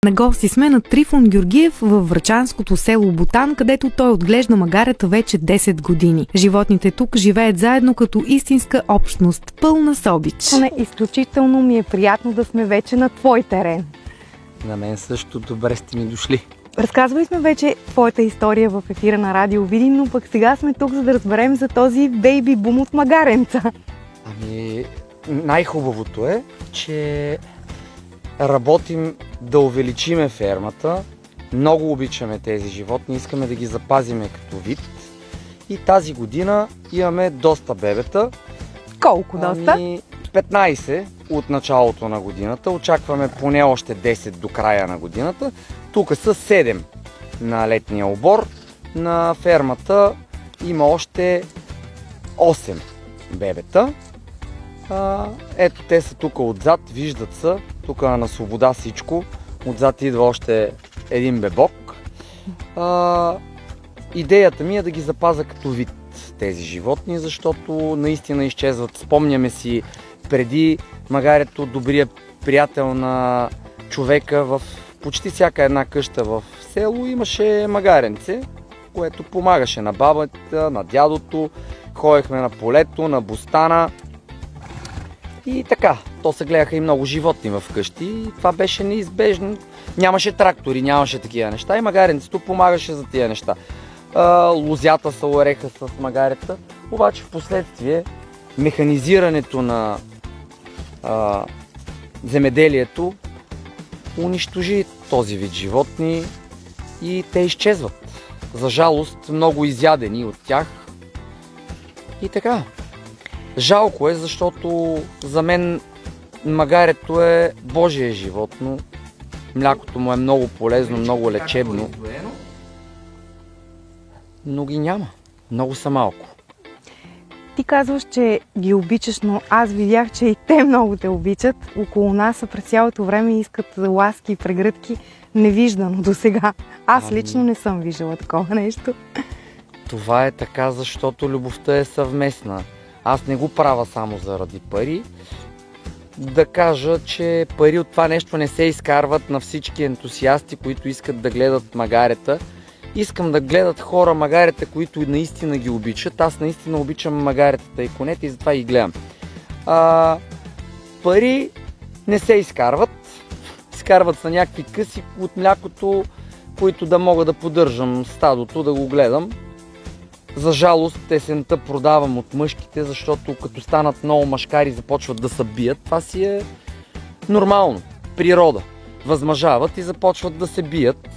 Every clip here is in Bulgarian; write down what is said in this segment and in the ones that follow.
На гости сме на Трифон Георгиев във врачанското село Ботан, където той отглежда магарета вече 10 години. Животните тук живеят заедно като истинска общност, пълна с обич. Изключително ми е приятно да сме вече на твой терен. На мен също добре сте ми дошли. Разказвали сме вече твоята история в ефира на Радио Видин, но пък сега сме тук, за да разберем за този бейби бум от магаренца. Най-хубавото е, че работим да увеличиме фермата. Много обичаме тези животни, искаме да ги запазиме като вид. И тази година имаме доста бебета. Колко доста? 15 от началото на годината. Очакваме поне още 10 до края на годината. Тук са 7 на летния обор. На фермата има още 8 бебета. Ето те са тук отзад, виждат са. Тук на свобода всичко. Отзад идва още един бебок. Идеята ми е да ги запазя като вид тези животни, защото наистина изчезват. Спомняме си преди магарето добрия приятел на човека. В почти всяка една къща в село имаше магаренце, което помагаше на бабата, на дядото. Ходехме на полето, на бустана. И така, то се гледаха и много животни в къщи и това беше неизбежно. Нямаше трактори, нямаше такива неща и магаренцето помагаше за тия неща. Лозята се ореха с магарета, обаче в последствие механизирането на земеделието унищожи този вид животни и те изчезват. За жалост, много изядени от тях и така. Жалко е, защото за мен магарето е Божие животно. Млякото му е много полезно, много лечебно. Но ги няма. Много са малко. Ти казваш, че ги обичаш, но аз видях, че и те много те обичат. Около нас през цялото време искат ласки и прегръдки. Невиждано до сега. Аз лично не съм виждала такова нещо. Това е така, защото любовта е съвместна. Аз не го правя само заради пари. Да кажа, че пари от това нещо не се изкарват на всички ентусиасти, които искат да гледат магарета. Искам да гледат хора магарета, които наистина ги обичат. Аз наистина обичам магаретата и конете и затова ги гледам. Пари не се изкарват. Изкарват са някакви къси от млякото, които да мога да поддържам стадото, да го гледам. За жалост, есента продавам от мъжките, защото като станат много мъжкари започват да се бият. Това си е нормално. Природа. Възмъжават и започват да се бият.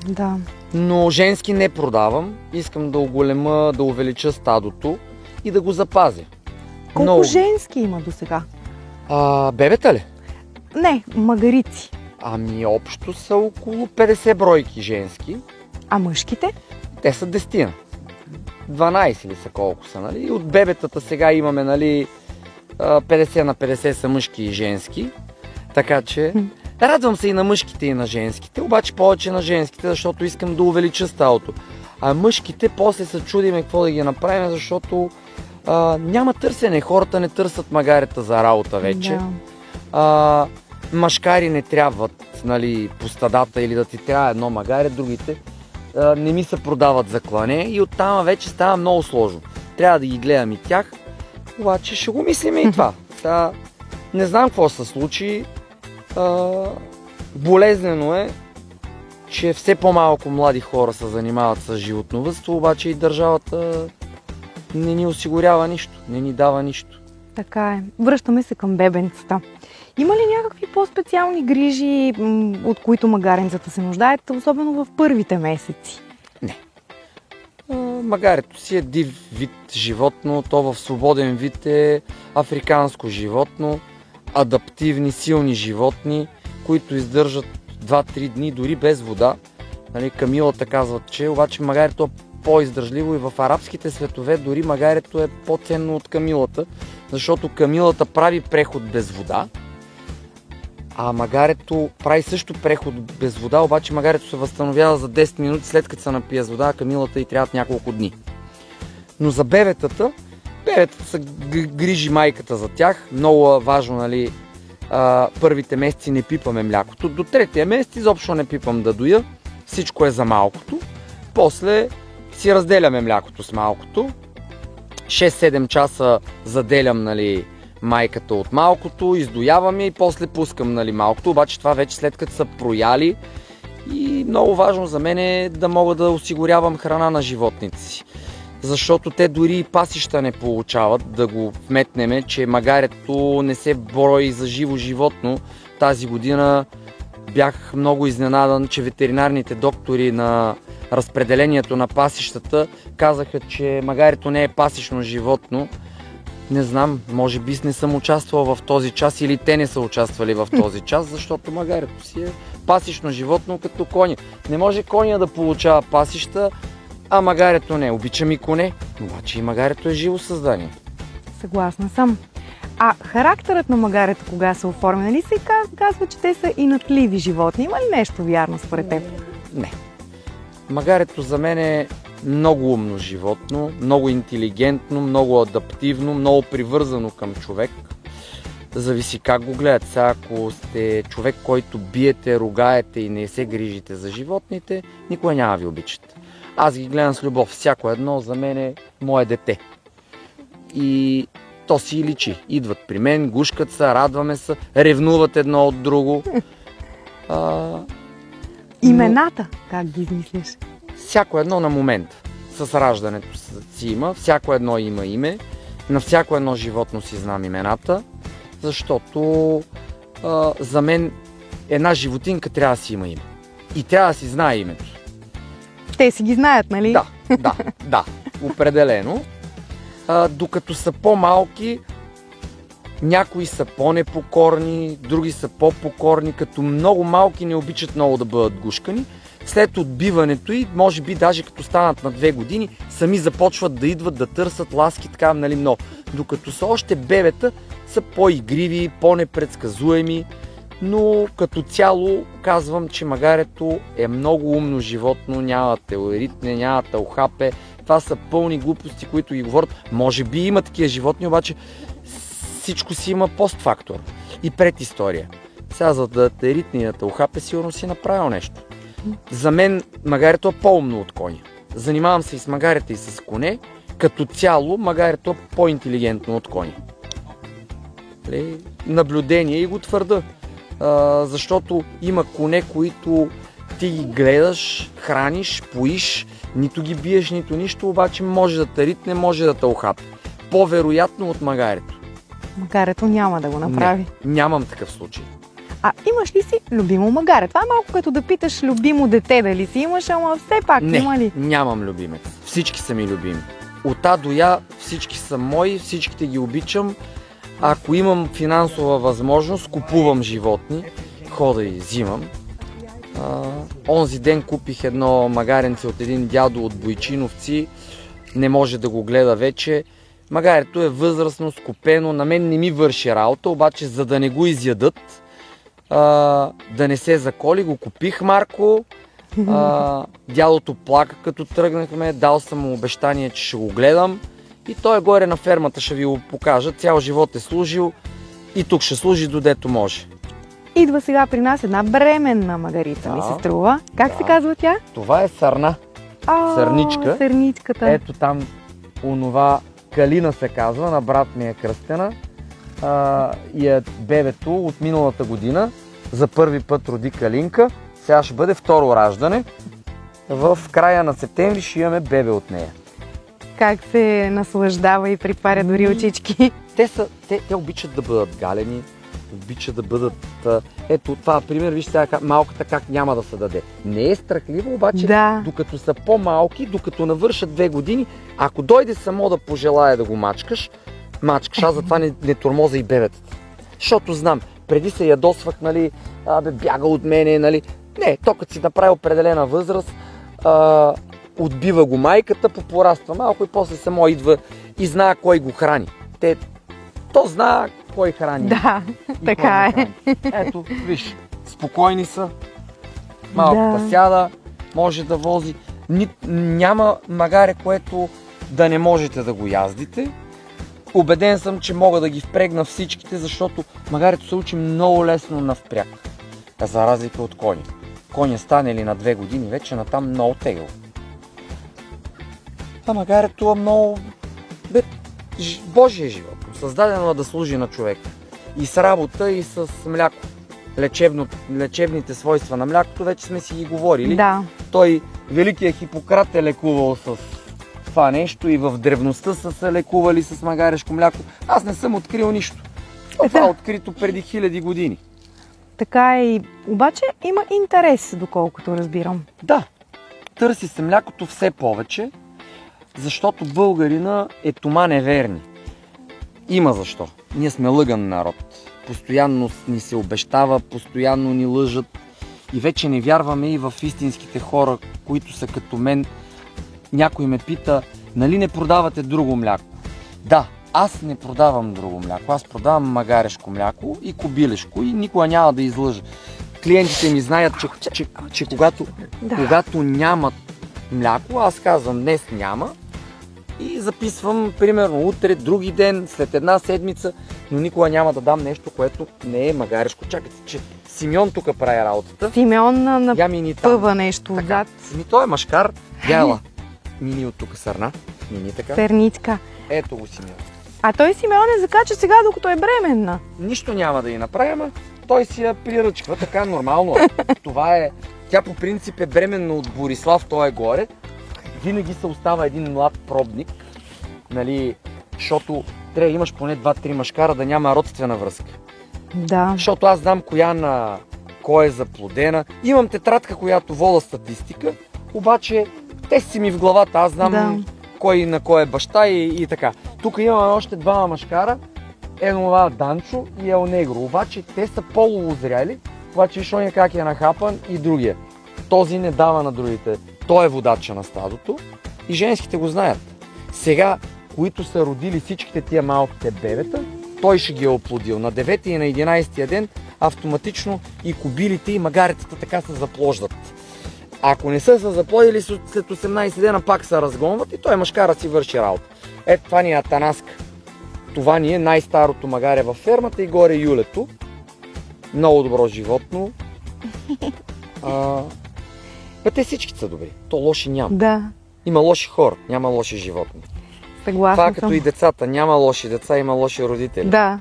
Да. Но женски не продавам. Искам да оголема, да увелича стадото и да го запазя. Колко женски има до сега? Бебета ли? Не, магарици. Общо са около 50 бройки женски. А мъжките? Те са 10. 12 ли са колко са, нали? От бебетата сега имаме, нали, 50 на 50 са мъжки и женски. Така че радвам се и на мъжките и на женските, обаче повече на женските, защото искам да увелича стадото. А мъжките после се чудиме какво да ги направим, защото няма търсене. Хората не търсят магарета за работа вече. Да. Машкари не трябват, нали, по стадата или да ти трябва едно магаре, другите не ми се продават за клане и оттам вече става много сложно. Трябва да ги гледам и тях, обаче ще го мислим и това. Не знам какво се случи. Болезнено е, че все по-малко млади хора се занимават с животновъдство, обаче и държавата не ни осигурява нищо, не ни дава нищо. Така е. Връщаме се към бебенцата. Има ли някакви по-специални грижи, от които магаренцата се нуждаят, особено в първите месеци? Не. Магарето си е див вид животно, то в свободен вид е африканско животно, адаптивни, силни животни, които издържат 2-3 дни дори без вода. Нали, камилата казват, че обаче магарето е по-издържливо и в арабските светове дори магарето е по-ценно от камилата, защото камилата прави преход без вода, а магарето прави също преход без вода, обаче магарето се възстановява за 10 минути след като се напие с вода, а камилата й трябват няколко дни. Но за бебетата се грижи майката за тях. Много важно, нали, Първите месеци не пипаме млякото. До третия месец изобщо не пипам да доя. Всичко е за малкото. После си разделяме млякото с малкото. 6-7 часа заделям, нали, майката от малкото, издоявам я и после пускам, нали, малкото. Обаче това вече след като са прояли, и много важно за мен е да мога да осигурявам храна на животните си. Защото те дори и пасища не получават, да го вметнеме, че магарето не се брои за живо животно. Тази година бях много изненадан, че ветеринарните доктори на разпределението на пасищата казаха, че магарето не е пасищно животно. Не знам, може би не съм участвал в този час или те не са участвали в този час, защото магарето си е пасищно животно като коня. Не може коня да получава пасища, а магарето не. Обичам и коне, обаче и магарето е живо създание. Съгласна съм. А характерът на магарето кога се оформя? Нали се казва, че те са инатливи животни? Има ли нещо вярно според теб? Не. Магарето за мен е много умно животно, много интелигентно, много адаптивно, много привързано към човек. Зависи как го гледат. Сега, ако сте човек, който биете, ругаете и не се грижите за животните, никога няма ви обичат. Аз ги гледам с любов. Всяко едно за мен е мое дете. И то си личи. Идват при мен, гушкат се, радваме се, ревнуват едно от друго. Имената, как ги измисляш? Всяко едно на момент. С раждането си има, всяко едно има име, на всяко едно животно си знам имената, защото за мен една животинка трябва да си има име. И трябва да си знае името. Те си ги знаят, нали? Да, определено. Докато са по-малки, някои са по-непокорни, други са по-покорни, като много малки не обичат много да бъдат гушкани. След отбиването и, може би даже като станат на 2 години, сами започват да идват да търсят ласки, така, нали, много. Докато са още бебета, са по-игриви, по-непредсказуеми, но като цяло казвам, че магарето е много умно животно, няма телеритне, няма тълхапе. Това са пълни глупости, които ги говорят. Може би има такива животни, обаче всичко си има постфактор и предистория. Сега за да те ритне на тълхапе, сигурно си направил нещо. За мен магарето е по-умно от коня. Занимавам се и с магарета и с коне. Като цяло магарето е по-интелигентно от коня. Наблюдение и го твърда. Защото има коне, които ти ги гледаш, храниш, поиш, нито ги биеш, нито нищо, обаче може да те ритне, може да те ухапе. По-вероятно от магарето. Магарето няма да го направи. Не, нямам такъв случай. А имаш ли си любимо магаре? Това е малко като да питаш любимо дете дали си имаш, ама все пак има ли? Не, нямам любимец. Всички са ми любими. От А до Я всички са мои, всичките ги обичам. Ако имам финансова възможност, купувам животни, хода и взимам. Онзи ден купих едно магаренце от един дядо от Бойчиновци, не може да го гледа вече. Магарето е възрастно, скопено, на мен не ми върши работа, обаче за да не го изядат, да не се заколи, го купих, Марко. Дядото плака като тръгнахме, дал съм му обещание, че ще го гледам. И той е горе на фермата, ще ви го покажа. Цял живот е служил и тук ще служи додето може. Идва сега при нас една бременна магарица, ми се струва. Как се казва тя? Това е сърна. Сърничка. Сърничката. Ето там онова Калина се казва, на брат ми е кръстена. И е бебето от миналата година. За първи път роди Калинка. Сега ще бъде второ раждане. В края на септември ще имаме бебе от нея. Как се наслаждава и притваря дори очички. Те обичат да бъдат галени, обичат да бъдат... Ето това, пример, вижте сега малката как няма да се даде. Не е страхливо, обаче докато са по-малки, докато навършат 2 години, ако дойде само да пожелая да го мачкаш, аз затова не тормоза и бебетата. Защото знам, преди се ядосвах, нали, бяга от мене, нали. Не, то като си направи определена възраст, отбива го майката, попораства малко и после само идва и знае кой го храни. То знае кой храни. Да, така е. Ето, виж, спокойни са, малката сяда, може да вози. Няма магаре, което да не можете да го яздите. Убеден съм, че мога да ги впрегна всичките, защото магарето се учи много лесно на впряг. За разлика от коня. Коня стане ли на 2 години, вече натам много тегъл. А магарето е много... Божие животно, създадено да служи на човека. И с работа, и с мляко. Лечебните свойства на млякото вече сме си ги говорили. Да. Той, великият Хипократ, е лекувал с това нещо и в древността са се лекували с магарешко мляко. Аз не съм открил нищо. Това е открито преди 1000 години. Така е и... Обаче има интерес, доколкото разбирам. Да, търси се млякото все повече, защото българина е тома неверни. Има защо. Ние сме лъган народ. Постоянно ни се обещава, постоянно ни лъжат и вече не вярваме и в истинските хора, които са като мен. Някой ме пита, нали не продавате друго мляко? Да, аз не продавам друго мляко. Аз продавам магарешко мляко и кобилешко и никога няма да излъжа. Клиентите ми знаят, че когато нямат мляко, аз казвам днес няма и записвам примерно утре, други ден, след една седмица, но никога няма да дам нещо, което не е магарешко. Чакайте, че Симеон тук прави работата. Симеон напъва нещо отзад. Той е машкар. Яла. Мини от тук сърна. Мини така. Сърничка. Ето го Симеон. А той Симеон е закача сега, докато е бременна. Нищо няма да й направим, той си я приръчва, така нормално. Това е... Тя по принцип е бременна от Борислав, той е горе. Винаги се остава един млад пробник, нали, защото трябва да имаш поне 2-3 машкара да няма родствена връзка. Да. Защото аз знам кой е заплодена. Имам тетрадка, която вода статистика, обаче те си ми в главата, аз знам кой на кой е баща и така. Тук имаме още 2 машкара, това Данчо и Елнегро, обаче те са полово зряли, обаче виж оня как е нахапан и другия. Този не дава на другите. Той е водача на стадото и женските го знаят. Сега, които са родили всичките тия малките бебета, той ще ги е оплодил. На 9 и на 11 ден автоматично и кобилите и магаретата така се заплождат. Ако не са се заплодили, след 18 дена пак се разгонват и той машкара си върши работа. Ето това ни е Атанаска. Това ни е най-старото магаре във фермата и горе Юлето. Много добро животно. Те всички са добри. То лоши няма. Да. Има лоши хора, няма лоши животни. Съгласна Това съм. като и децата. Няма лоши деца, има лоши родители. Да.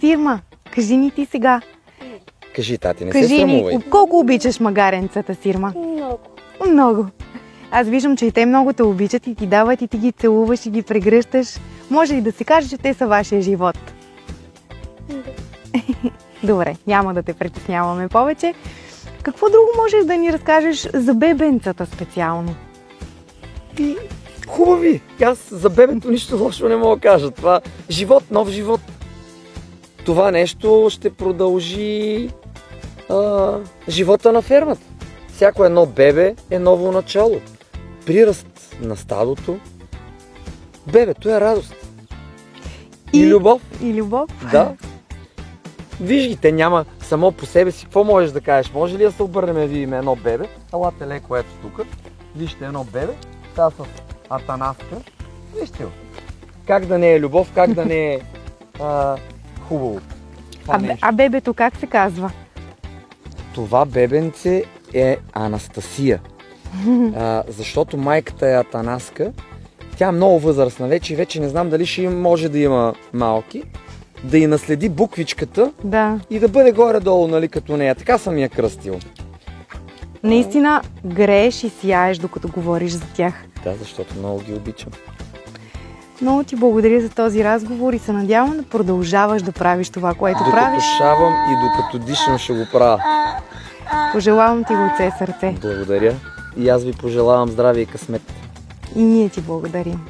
Сирма, кажи ни ти сега. Кажи, тати, не се срамувай. Колко обичаш магаренцата, Сирма? Много. Много. Аз виждам, че и те много те обичат и ти дават и ти ги целуваш и ги прегръщаш. Може ли да се каже, че те са вашия живот? Добре, няма да те притесняваме повече. Какво друго можеш да ни разкажеш за бебенцата специално? Хубави! Аз за бебето нищо лошо не мога да кажа. Това живот, нов живот. Това нещо ще продължи живота на фермата. Всяко едно бебе е ново начало. Приръст на стадото. Бебето е радост. И любов. И любов. Да. Виж ги, те няма само по себе си. Какво можеш да кажеш? Може ли да се обърнем да видим едно бебе? Елате леко ето тук. Вижте едно бебе. Та с Атанаска. Вижте го. Как да не е любов, как да не е хубаво. А бебето как се казва? Това бебенце е Анастасия. Защото майката е Атанаска. Тя е много възрастна вече не знам дали ще може да има малки. Да й наследи буквичката и да бъде горе-долу, нали, като нея. Така съм я кръстил. Наистина грееш и сияеш, докато говориш за тях. Да, защото много ги обичам. Много ти благодаря за този разговор и се надявам да продължаваш да правиш това, което правиш. Докато шавам и докато дишам ще го правя. Пожелавам ти го от все сърце. Благодаря. И аз ви пожелавам здраве и късмет. И ние ти благодарим.